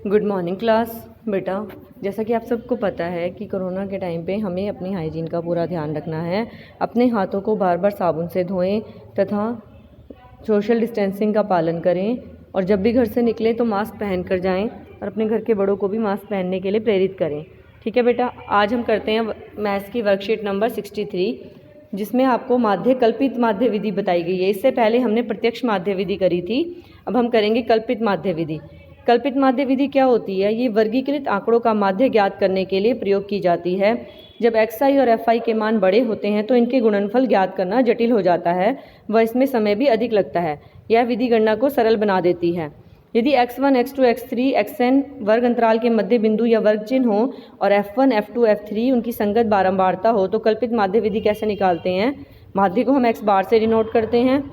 Good morning class. बेटा, जैसा कि आप सबको पता है कि कोरोना के टाइम पे हमें अपनी हाइजीन का पूरा ध्यान रखना है। अपने हाथों को बार बार साबुन से धोएं तथा सोशल डिस्टेंसिंग का पालन करें, और जब भी घर से निकलें तो मास्क पहन कर जाएं और अपने घर के बड़ों को भी मास्क पहनने के लिए प्रेरित करें। ठीक है बेटा, आज हम करते हैं मैथ्स की वर्कशीट नंबर 63, जिसमें आपको माध्य कल्पित माध्य विधि बताई गई है। इससे पहले हमने प्रत्यक्ष माध्य विधि करी थी, अब हम करेंगे कल्पित माध्य विधि। कल्पित माध्य विधि क्या होती है? ये वर्गीकृत आंकड़ों का माध्य ज्ञात करने के लिए प्रयोग की जाती है। जब xi और fi के मान बड़े होते हैं तो इनके गुणनफल ज्ञात करना जटिल हो जाता है व इसमें समय भी अधिक लगता है। यह विधि गणना को सरल बना देती है। यदि x1, x2, x3, xn वर्ग अंतराल के मध्य बिंदु या वर्ग चिन्ह हो और f1, f2, f3 उनकी संगत बारंबारता हो तो कल्पित माध्य विधि कैसे निकालते हैं? माध्य को हम x बार से डिनोट करते हैं।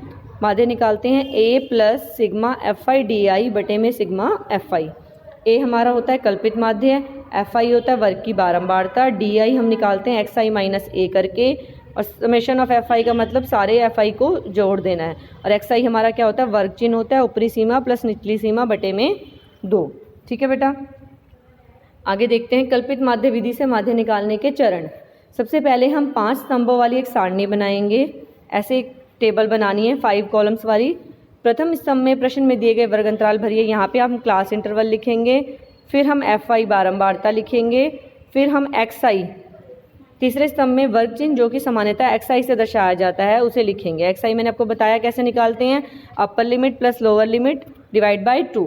माध्य निकालते हैं a plus sigma fi di बटे में सिग्मा fi। a हमारा होता है कल्पित माध्य, fi होता है वर्ग की बारंबारता, di हम निकालते हैं xi माइनस a करके, और समेशन ऑफ fi का मतलब सारे fi को जोड़ देना है, और xi हमारा क्या होता है? वर्ग चिन्ह होता है, ऊपरी सीमा प्लस निचली सीमा बटे में 2। ठीक है बेटा, आगे देखते हैं कल्पित माध्य विधि से माध्य निकालने के चरण। सबसे पहले हम 5 स्तंभों वाली एक सारणी बनाएंगे। ऐसे एक टेबल बनानी है 5 कॉलम्स वाली। प्रथम स्तंभ में प्रश्न में दिए गए वर्ग अंतराल भरिए। यहाँ पे हम क्लास इंटरवल लिखेंगे, फिर हम fi बारंबारता लिखेंगे, फिर हम xi तीसरे स्तंभ में वर्ग चिन्ह जो कि सामान्यतः xi से दर्शाया जाता है उसे लिखेंगे। xi मैंने आपको बताया कैसे निकालते हैं, upper limit plus lower limit divide by 2।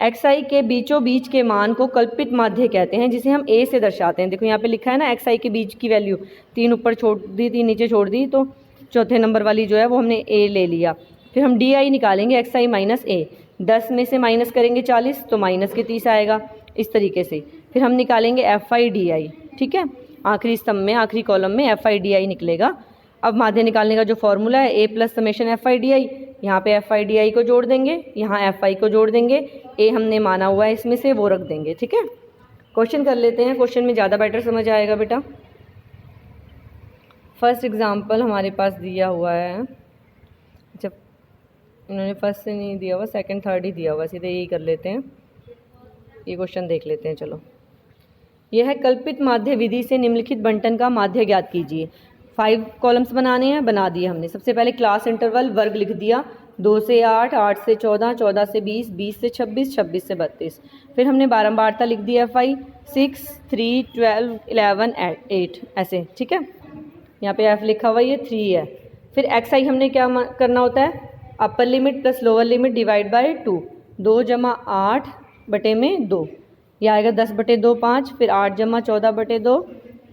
xi के बीचों बीच के मान को कल्पित माध्य कहते हैं, जिसे हम a से दर्शाते हैं। देखो यहाँ पे लिखा है ना, xi के बीच की वैल्यू 3 ऊपर छोड़ दी, 3 नीचे छोड़ दी, तो चौथे नंबर वाली जो है वो हमने a ले लिया। फिर हम di निकालेंगे xi माइनस a, 10 में से माइनस करेंगे 40 तो माइनस के 30 आएगा, इस तरीके से। फिर हम निकालेंगे fi di। ठीक है, आखिरी स्तंभ में आखिरी कॉलम में fi di निकलेगा। अब माध्य निकालने का जो फॉर्मूला है a plus summation fi di, यहाँ पे fi di को जोड़ देंगे, यहाँ fi को जोड़ देंगे, a हमने माना हुआ है इसमें से वो रख देंगे। ठीक है, क्वेश्चन कर लेते हैं, क्वेश्चन में ज़्यादा बेटर समझ आएगा बेटा। फर्स्ट एग्जाम्पल हमारे पास दिया हुआ है, जब इन्होंने फर्स्ट से नहीं दिया हुआ, सेकंड थर्ड ही दिया हुआ, सीधे यही कर लेते हैं। ये क्वेश्चन देख लेते हैं। चलो, यह है कल्पित माध्य विधि से निम्नलिखित बंटन का माध्य ज्ञात कीजिए। 5 कॉलम्स बनाने हैं, बना दिए हमने। सबसे पहले क्लास इंटरवल वर्ग लिख दिया, 2 से 8, 8 से 14, 14 से 20, 20 से 26, 26 से 32। फिर हमने बारंबारता लिख दिया fi 6, 3, 12, 11, 8 ऐसे। ठीक है, यहाँ पे f लिखा हुआ ये 3 है। फिर xi हमने क्या करना होता है? Upper limit plus lower limit divide by 2, 2 जमा 8 बटे में 2, यह आएगा 10 बटे 2 5, फिर 8 जमा 14 बटे 2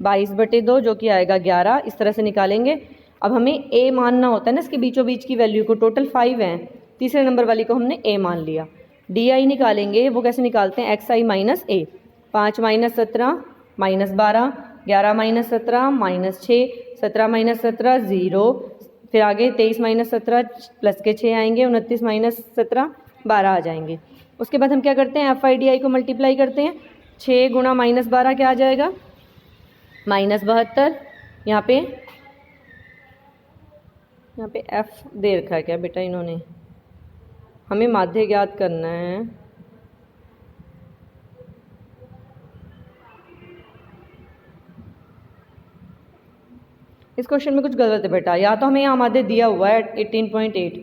22 बटे 2 जो कि आएगा 11। इस तरह से निकालेंगे। अब हमें a मानना होता है ना, इसके बीचों बीच की वैल्यू को, टोटल 5 हैं, तीसरे नंबर वाली को हमने a मान लिया। di निकालेंगे, वो कैसे निकालते हैं? xi minus a, 5 minus 17 minus 12, 11 minus 17 minus 6, 17 minus 17 0, फिर आगे 23 माइनस 17 प्लस के 6 आएंगे, 29 माइनस 17 12 आ जाएंगे। उसके बाद हम क्या करते हैं? fi di को मल्टीप्लाई करते हैं, 6 गुणा माइनस 12 क्या आ जाएगा? माइनस 72। यहाँ पे f दे रखा है क्या बेटा इन्होंने? हमें माध्य ज्ञात करना है। इस क्वेश्चन में कुछ गलत है बेटा, या तो हमें यहाँ माध्य दिया हुआ है 18.8,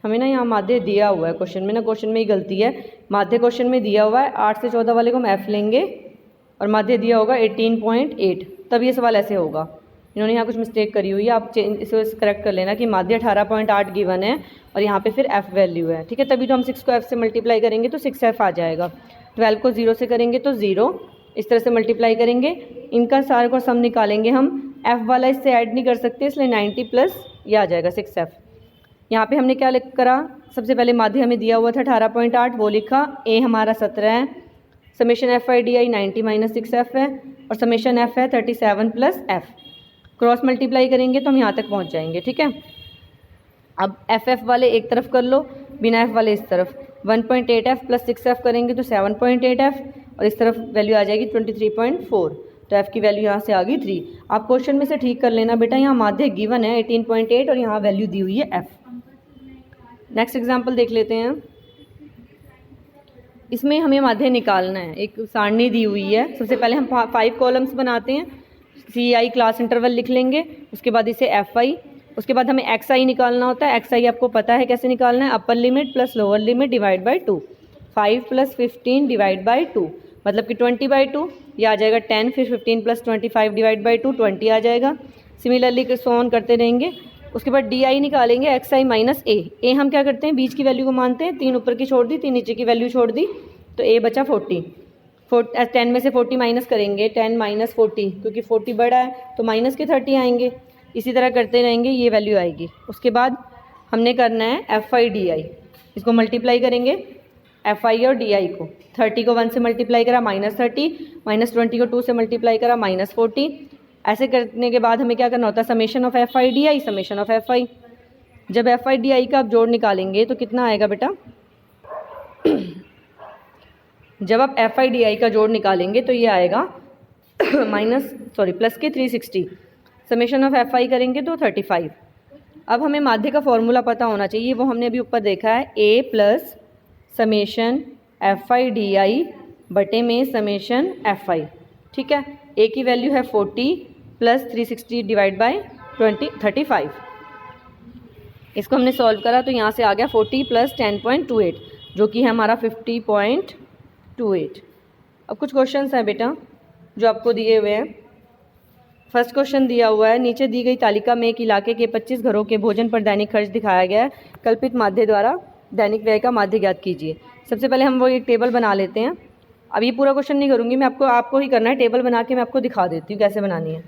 हमें ना यहाँ माध्य दिया हुआ है क्वेश्चन में, ना क्वेश्चन में ही गलती है। माध्य क्वेश्चन में दिया हुआ है 8 से 14 वाले को हम f लेंगे, और माध्य दिया होगा 18.8, तब ये सवाल ऐसे होगा। इन्होंने यहाँ कुछ मिस्टेक करी हुई है, आप इसे करेक्ट कर लेना कि माध्य 18.8 गिवन है और यहाँ पे फिर f वैल्यू है। ठीक है, तभी तो हम 6 को f से मल्टीप्लाई करेंगे तो 6f आ जाएगा। 12 को 0 से करेंगे तो 0, इस तरह से मल्टीप्लाई करेंगे। इनका सारे को सम निकालेंगे हम, f वाला इससे ऐड नहीं कर सकते, इसलिए 90 प्लस ये आ जाएगा 6f। यहाँ पे हमने क्या करा? सबसे पहले माध्य हमें दिया हुआ था 18.8, वो लिखा, a हमारा 17 है, summation fi di 90 minus 6f है, और समेशन f है 37 प्लस f। क्रॉस मल्टीप्लाई करेंगे तो हम यहाँ तक पहुँच जाएंगे। ठीक है, अब f वाले एक तरफ कर लो, बिना f वाले इस तरफ। 1.8f प्लस 6f करेंगे तो 7.8f, और इस तरफ वैल्यू आ जाएगी 23.4, तो f की वैल्यू यहाँ से आ गई 3। आप क्वेश्चन में से ठीक कर लेना बेटा, यहाँ माध्य गिवन है 18.8 और यहाँ वैल्यू दी हुई है f। नेक्स्ट एग्जाम्पल देख लेते हैं। इसमें हमें माध्य निकालना है। एक सारणी दी हुई है, सबसे पहले हम 5 कॉलम्स बनाते हैं, CI क्लास इंटरवल लिख लेंगे, उसके बाद इसे FI, उसके बाद हमें XI निकालना होता है। XI आपको पता है कैसे निकालना है, upper limit plus lower limit divide by 2, 5 + 15 divide by 2 मतलब कि 20/2, ये आ जाएगा 10, फिर 15 + 25 डिवाइड बाई 2 20 आ जाएगा। सिमिलरली सोन करते रहेंगे। उसके बाद DI निकालेंगे XI - A हम क्या करते हैं, बीच की वैल्यू को मानते हैं, 3 ऊपर की छोड़ दी, 3 नीचे की वैल्यू छोड़ दी, तो A बचा 40। 10 में से 40 माइनस करेंगे, 10 - 40, क्योंकि 40 बड़ा है तो माइनस के 30 आएंगे। इसी तरह करते रहेंगे, ये वैल्यू आएगी। उसके बाद हमने करना है FI DI, इसको मल्टीप्लाई करेंगे FI और DI को। 30 को 1 से मल्टीप्लाई करा -30, -20 को 2 से मल्टीप्लाई करा -40। ऐसे करने के बाद हमें क्या करना होता है, summation of FI DI, summation of FI। जब FI DI का आप जोड़ निकालेंगे तो कितना आएगा बेटा, जब आप FI DI का जोड़ निकालेंगे तो ये आएगा प्लस के 360, समेशन ऑफ FI करेंगे तो 35। अब हमें माध्य का फॉर्मूला पता होना चाहिए, वो हमने अभी ऊपर देखा है, A plus summation FI DI बटे में समेशन FI। ठीक है, A की वैल्यू है 40 प्लस 360 डिवाइड बाई 35। इसको हमने सॉल्व करा तो यहाँ से आ गया 40 प्लस 10.28 जो कि है हमारा 50.28। अब कुछ क्वेश्चंस हैं बेटा जो आपको दिए हुए हैं। फर्स्ट क्वेश्चन दिया हुआ है, नीचे दी गई तालिका में एक इलाके के 25 घरों के भोजन पर दैनिक खर्च दिखाया गया है, कल्पित माध्य द्वारा दैनिक व्यय का माध्य ज्ञात कीजिए। सबसे पहले हम वो एक टेबल बना लेते हैं। अब ये पूरा क्वेश्चन नहीं करूँगी मैं, आपको ही करना है। टेबल बना के मैं आपको दिखा देती हूँ कैसे बनानी है।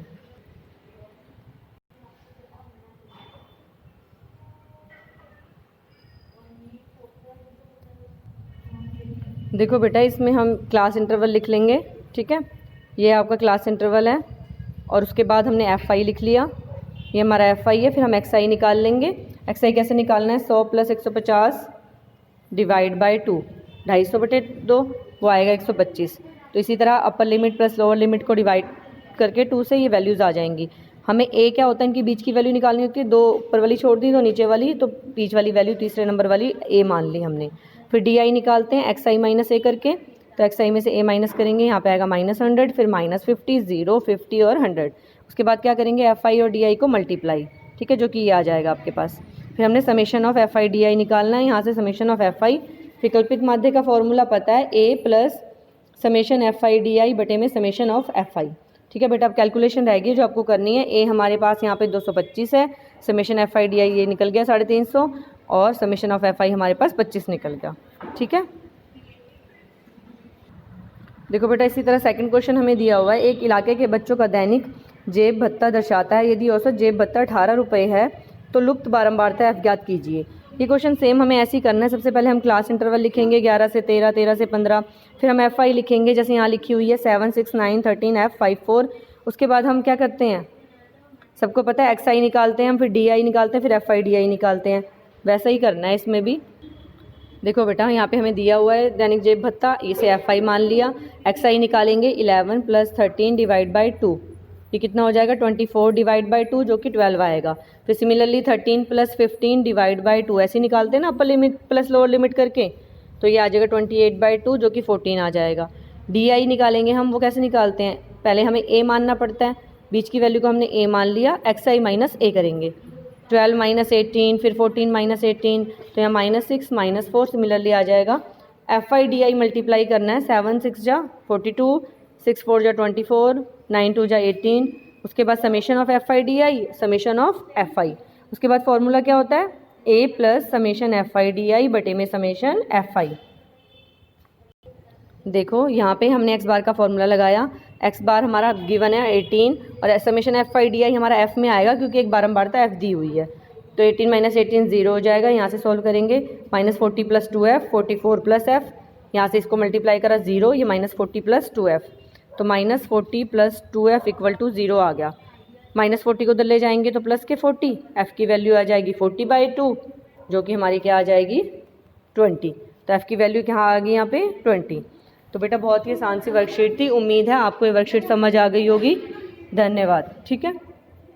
देखो बेटा, इसमें हम क्लास इंटरवल लिख लेंगे। ठीक है, ये आपका क्लास इंटरवल है और उसके बाद हमने FI लिख लिया, ये हमारा FI है। फिर हम XI निकाल लेंगे। XI कैसे निकालना है, 100 + 150 डिवाइड बाई 2, 250/2 वो आएगा 125। तो इसी तरह upper limit plus lower limit को डिवाइड करके 2 से ये वैल्यूज़ आ जाएंगी। हमें A क्या होता है, इनकी बीच की वैल्यू निकालनी होती है। 2 ऊपर वाली छोड़ दी, 2 नीचे वाली, तो बीच वाली वैल्यू तीसरे नंबर वाली A मान ली हमने। फिर DI निकालते हैं XI - A करके, तो XI में से A माइनस करेंगे, यहाँ पे आएगा -100, फिर -50, 0, 50 और 100। उसके बाद क्या करेंगे, FI और DI को मल्टीप्लाई, ठीक है, जो कि ये आ जाएगा आपके पास। फिर हमने समेशन ऑफ FI DI निकालना है, यहाँ से समेशन ऑफ FI। फिर कल्पित माध्य का फॉर्मूला पता है, A plus summation FI DI बटे में समेशन ऑफ FI। ठीक है बेटा, अब कैलकुलेशन रहेगी जो आपको करनी है। A हमारे पास यहाँ पे 225 है, समेशन FI DI ये निकल गया 350 और समेशन ऑफ FI हमारे पास 25 निकल गया। ठीक है, देखो बेटा, इसी तरह सेकंड क्वेश्चन हमें दिया हुआ है, एक इलाके के बच्चों का दैनिक जेब भत्ता दर्शाता है, यदि औसत जेब भत्ता 18 रुपये है तो लुप्त बारंबारता F ज्ञात कीजिए। ये क्वेश्चन सेम हमें ऐसे ही करना है। सबसे पहले हम क्लास इंटरवल लिखेंगे 11 से 13, 13 से 15, फिर हम FI लिखेंगे जैसे यहाँ लिखी हुई है 7, 6, 9, 13, F 5, 4। उसके बाद हम क्या करते हैं, सबको पता है XI निकालते हैं हम, फिर DI निकालते हैं, फिर FI DI निकालते हैं। वैसा ही करना है इसमें भी। देखो बेटा, यहाँ पे हमें दिया हुआ है दैनिक जेब भत्ता, इसे FI मान लिया। XI निकालेंगे 11 + 13 डिवाइड बाई 2, ये कितना हो जाएगा 24 डिवाइड बाई 2 जो कि 12 आएगा। फिर सिमिलरली 13 + 15 डिवाइड बाई 2 ऐसे निकालते हैं ना, upper limit plus lower limit करके, तो ये आ जाएगा 28/2 जो कि 14 आ जाएगा। DI निकालेंगे हम, वो कैसे निकालते हैं, पहले हमें A मानना पड़ता है, बीच की वैल्यू को हमने A मान लिया, XI - A करेंगे, 12 - 18, फिर 14 - 18, तो यहाँ -6 - 4 सिमिलरली आ जाएगा। FI DI मल्टीप्लाई करना है, 7 6 जा 42, 6 4 जा 24, 9 2 जा 18। उसके बाद summation of FI DI, summation of FI। उसके बाद फॉर्मूला क्या होता है, A plus summation FI DI बटे में समेशन FI। देखो यहाँ पे हमने x बार का फॉर्मूला लगाया, x बार हमारा गिवन है 18 और समेशन FI DI हमारा F में आएगा क्योंकि एक बारंबारता F दी हुई है। तो 18 - 18 0 हो जाएगा, यहाँ से सॉल्व करेंगे, -40 + 2F 44 + F, यहाँ से इसको मल्टीप्लाई करा 0, ये -40 + 2F, तो -40 + 2F = 0 आ गया। -40 को उधर ले जाएंगे तो प्लस के 40, F की वैल्यू आ जाएगी 40/2 जो कि हमारी क्या आ जाएगी 20। तो F की वैल्यू क्या आ गई यहाँ पे 20। तो बेटा बहुत ही आसान सी वर्कशीट थी, उम्मीद है आपको ये वर्कशीट समझ आ गई होगी। धन्यवाद। ठीक है।